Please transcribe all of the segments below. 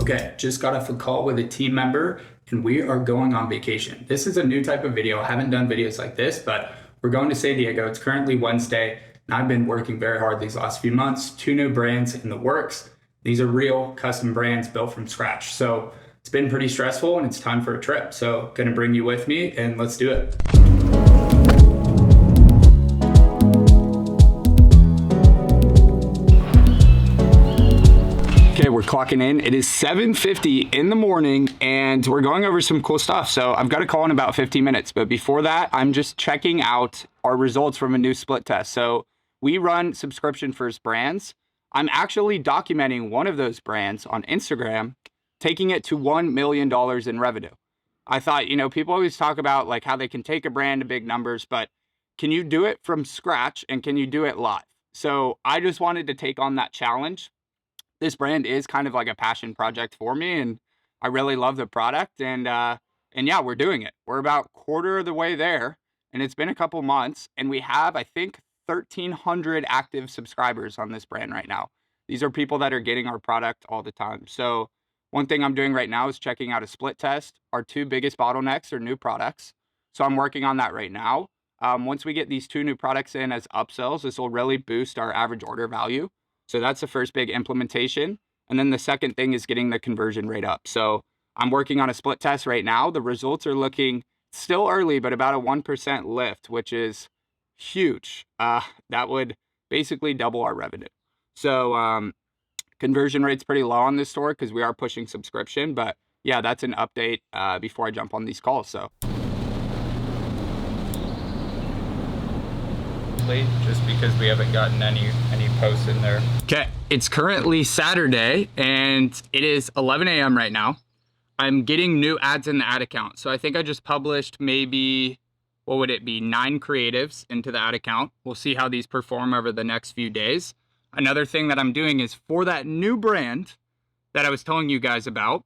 Okay, just got off a call with a team member and we are going on vacation. This is a new type of video. I haven't done videos like this, but we're going to San Diego. It's currently Wednesday and I've been working very hard these last few months. 2 new brands in the works. These are real custom brands built from scratch. So it's been pretty stressful and it's time for a trip. So gonna bring you with me and let's do it. Okay, we're clocking in. It is 7:50 in the morning and we're going over some cool stuff. So I've got a call in about 15 minutes, but before that, I'm just checking out our results from a new split test. So we run subscription first brands. I'm actually documenting one of those brands on Instagram, taking it to $1 million in revenue. I thought, people always talk about like how they can take a brand to big numbers, but can you do it from scratch and can you do it live? So I just wanted to take on that challenge. This brand is kind of like a passion project for me and I really love the product and yeah, we're doing it. We're about quarter of the way there and it's been a couple months and we have, I think, 1,300 active subscribers on this brand right now. These are people that are getting our product all the time. So one thing I'm doing right now is checking out a split test. Our 2 biggest bottlenecks are new products. So I'm working on that right now. Once we get these 2 new products in as upsells, this will really boost our average order value. So that's the first big implementation. And then the second thing is getting the conversion rate up. So I'm working on a split test right now. The results are looking still early, but about a 1% lift, which is huge. That would basically double our revenue. So conversion rate's pretty low on this store because we are pushing subscription. But yeah, that's an update before I jump on these calls. So. Just because we haven't gotten any posts in there. Okay, it's currently Saturday and it is 11 a.m. right now. I'm getting new ads in the ad account. So I think I just published maybe, what would it be, 9 creatives into the ad account. We'll see how these perform over the next few days. Another thing that I'm doing is for that new brand that I was telling you guys about,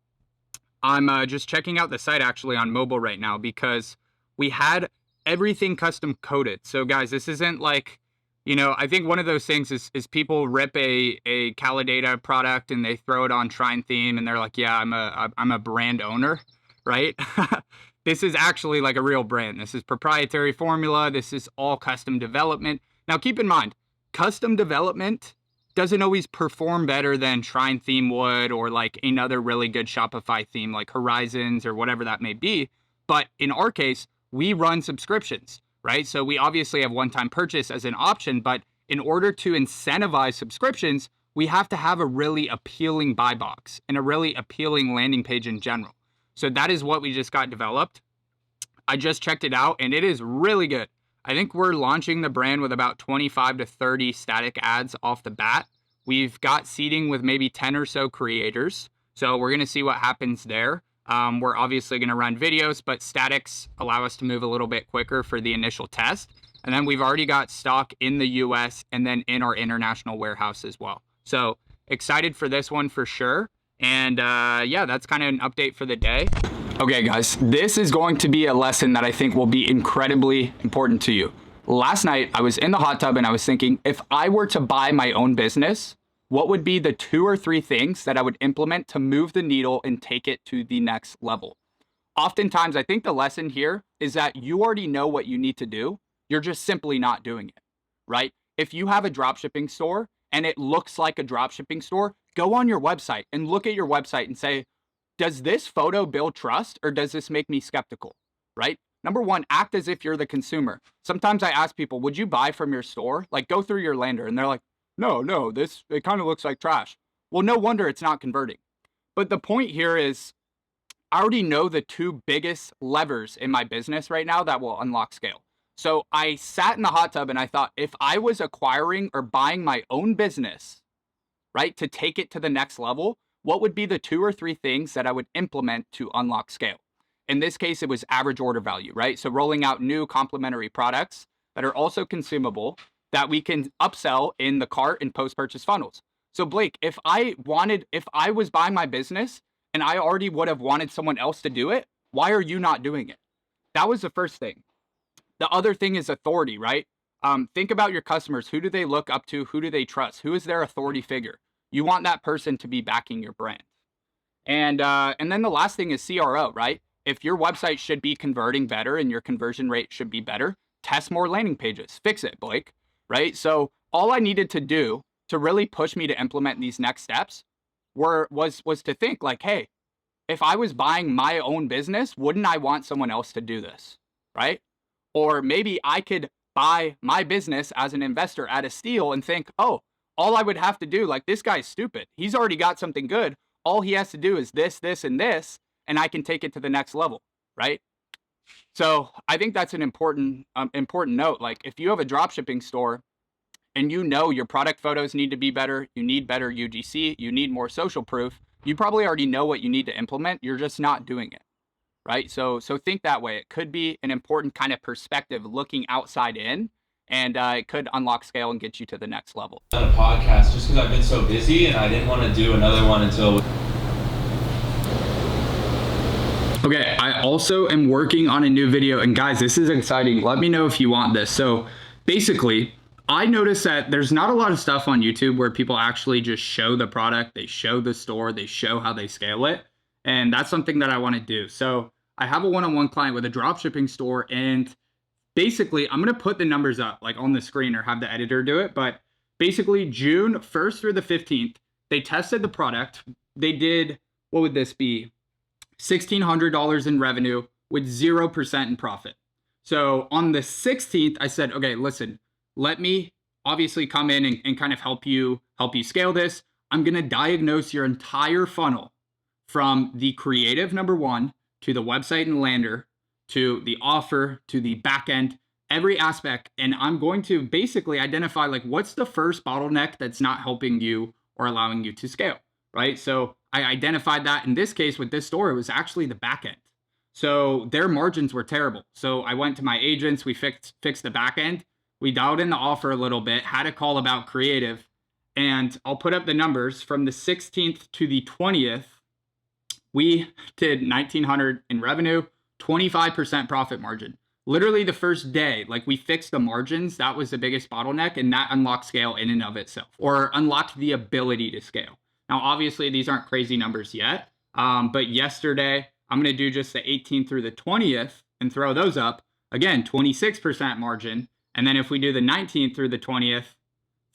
I'm just checking out the site actually on mobile right now because we had everything custom coded. So guys, this isn't like, I think one of those things is people rip a Calidata product and they throw it on Shrine Theme and they're like, yeah, I'm a brand owner, right? This is actually like a real brand. This is proprietary formula. This is all custom development. Now keep in mind, custom development doesn't always perform better than Shrine Theme would or like another really good Shopify theme like Horizons or whatever that may be. But in our case, we run subscriptions, right? So we obviously have one-time purchase as an option, but in order to incentivize subscriptions, we have to have a really appealing buy box and a really appealing landing page in general. So that is what we just got developed. I just checked it out and it is really good. I think we're launching the brand with about 25 to 30 static ads off the bat. We've got seeding with maybe 10 or so creators. So we're going to see what happens there. We're obviously going to run videos, but statics allow us to move a little bit quicker for the initial test. And then we've already got stock in the US and then in our international warehouse as well. So excited for this one for sure. And yeah, that's kind of an update for the day. Okay, guys, this is going to be a lesson that I think will be incredibly important to you. Last night, I was in the hot tub and I was thinking, if I were to buy my own business, what would be the 2 or 3 things that I would implement to move the needle and take it to the next level? Oftentimes, I think the lesson here is that you already know what you need to do. You're just simply not doing it, right? If you have a dropshipping store and it looks like a dropshipping store, go on your website and look at your website and say, does this photo build trust or does this make me skeptical, right? Number 1, act as if you're the consumer. Sometimes I ask people, would you buy from your store? Like go through your lander and they're like, no, it kind of looks like trash. Well, no wonder it's not converting. But the point here is I already know the 2 biggest levers in my business right now that will unlock scale. So I sat in the hot tub and I thought, if I was acquiring or buying my own business, right, to take it to the next level, what would be the 2 or 3 things that I would implement to unlock scale? In this case, it was average order value, right? So rolling out new complementary products that are also consumable that we can upsell in the cart and post-purchase funnels. So Blake, if I was buying my business and I already would have wanted someone else to do it, why are you not doing it? That was the first thing. The other thing is authority, right? Think about your customers. Who do they look up to? Who do they trust? Who is their authority figure? You want that person to be backing your brand. And then the last thing is CRO, right? If your website should be converting better and your conversion rate should be better, test more landing pages. Fix it, Blake, right? So all I needed to do to really push me to implement these next steps was to think like, hey, if I was buying my own business, wouldn't I want someone else to do this, right? Or maybe I could buy my business as an investor at a steal and think, oh, all I would have to do, like, this guy's stupid. He's already got something good. All he has to do is this, this, and this, and I can take it to the next level, right? So I think that's an important note. Like, if you have a dropshipping store and you know your product photos need to be better, you need better UGC, you need more social proof, you probably already know what you need to implement. You're just not doing it, right? So think that way. It could be an important kind of perspective looking outside in, and it could unlock scale and get you to the next level. On a podcast just because I've been so busy and I didn't want to do another one until. Okay, I also am working on a new video, and guys, this is exciting. Let me know if you want this. So basically, I noticed that there's not a lot of stuff on YouTube where people actually just show the product, they show the store, they show how they scale it. And that's something that I want to do. So I have a one-on-one client with a dropshipping store, and basically I'm going to put the numbers up like on the screen or have the editor do it. But basically June 1st through the 15th, they tested the product. They did, what would this be? $1,600 in revenue with 0% in profit. So on the 16th, I said, okay, listen, let me obviously come in and kind of help you scale this. I'm going to diagnose your entire funnel from the creative, number one, to the website and lander, to the offer, to the back end, every aspect. And I'm going to basically identify like, what's the first bottleneck that's not helping you or allowing you to scale, right? So I identified that in this case with this store, it was actually the back end. So their margins were terrible. So I went to my agents, we fixed the back end. We dialed in the offer a little bit, had a call about creative, and I'll put up the numbers from the 16th to the 20th. We did $1,900 in revenue, 25% profit margin. Literally the first day, like we fixed the margins. That was the biggest bottleneck, and that unlocked scale in and of itself, or unlocked the ability to scale. Now, obviously these aren't crazy numbers yet, but yesterday I'm going to do just the 18th through the 20th and throw those up. Again, 26% margin. And then if we do the 19th through the 20th,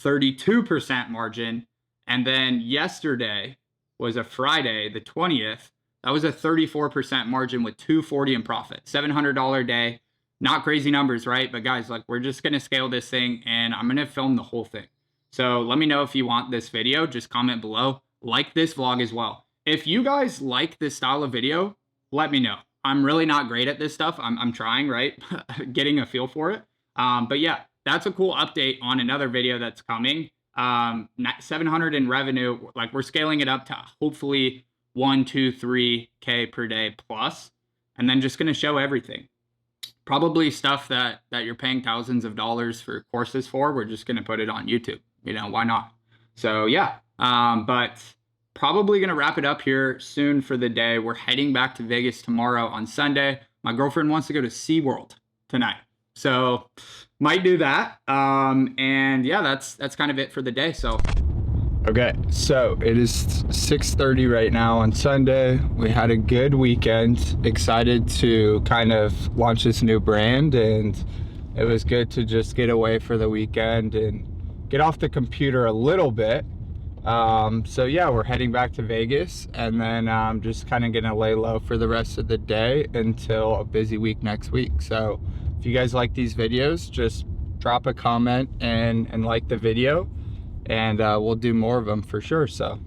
32% margin. And then yesterday was a Friday, the 20th. That was a 34% margin with $240 in profit, $700 a day. Not crazy numbers, right? But guys, like, we're just going to scale this thing, and I'm going to film the whole thing. So let me know if you want this video. Just comment below. Like this vlog as well. If you guys like this style of video, let me know. I'm really not great at this stuff. I'm trying, right? Getting a feel for it. But yeah, that's a cool update on another video that's coming. 700 in revenue. Like, we're scaling it up to hopefully 1, 2, 3K per day plus, and then just going to show everything. Probably stuff that you're paying thousands of dollars for courses for. We're just going to put it on YouTube. You know, why not? So yeah, but probably going to wrap it up here soon for the day. We're heading back to Vegas tomorrow on Sunday. My girlfriend wants to go to SeaWorld tonight, so might do that. And yeah, that's kind of it for the day. So okay, so it is 6:30 right now on Sunday. We had a good weekend. Excited to kind of launch this new brand, and it was good to just get away for the weekend and get off the computer a little bit. So yeah, we're heading back to Vegas, and then I'm just kind of gonna lay low for the rest of the day until a busy week next week. So if you guys like these videos, just drop a comment and like the video, and we'll do more of them for sure. So